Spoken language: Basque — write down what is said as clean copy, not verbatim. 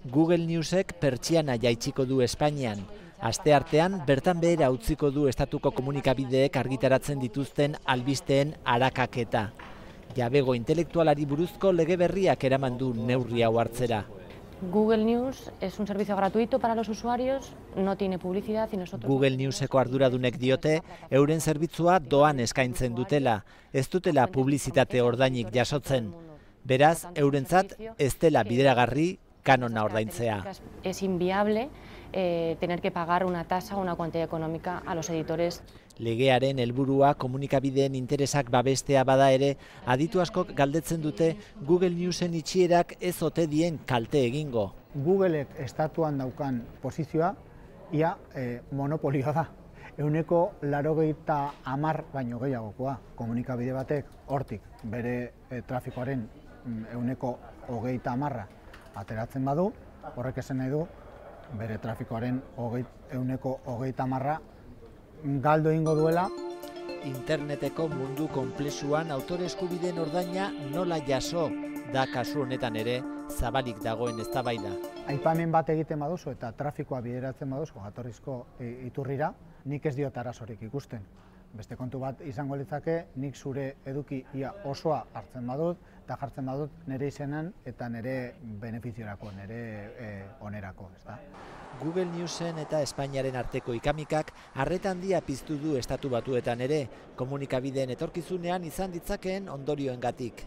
Google Newsek pertsiana jaitsiko du Espainian. Asteartean, bertan behera utziko du estatuko komunikabideek argitaratzen dituzten albisteen arakaketa. Jabego intelektualari buruzko lege berriak eraman du neurri hau hartzera. Google News es un servicio gratuito para los usuarios, no tiene publicidad y nosotros... Google Newseko arduradunek diote, euren zerbitzua doan eskaintzen dutela, ez dutela publizitate ordainik jasotzen. Beraz, eurentzat ez dela bideragarri kanona ordaintzea. Es inviable tener que pagar una tasa o una cuantía económica a los editores. Legearen helburua komunikabideen interesak babestea bada ere, aditu askok galdetzen dute Google Newsen itxierak ez ote dien kalte egingo. Googleek estatuan daukan posizioa ia monopolioa da. 80% baino gehiagokoa. Komunikabide batek hortik bere trafikoaren 30% ateratzen badu, horrek esan nahi du bere trafikoaren 30% galdo egingo duela. Interneteko mundu konplexuan autore eskubideen ordaina nola jaso da kasu honetan ere zabalik dagoen eztabaida. Aipamen bat egiten baduzu eta trafikoa bideratzen baduzu jatorrizko iturrira, nik ez diot arazorik ikusten. Beste kontu bat izango litzake, nik zure eduki ia osoa hartzen badut eta jartzen badut nire izenan eta nire benefiziorako, nire onerako. Google Newsen eta Espainiaren arteko ikamikak arreta handia piztu du Estatu Batuetan ere, komunikabideen etorkizunean izan ditzakeen ondorioengatik.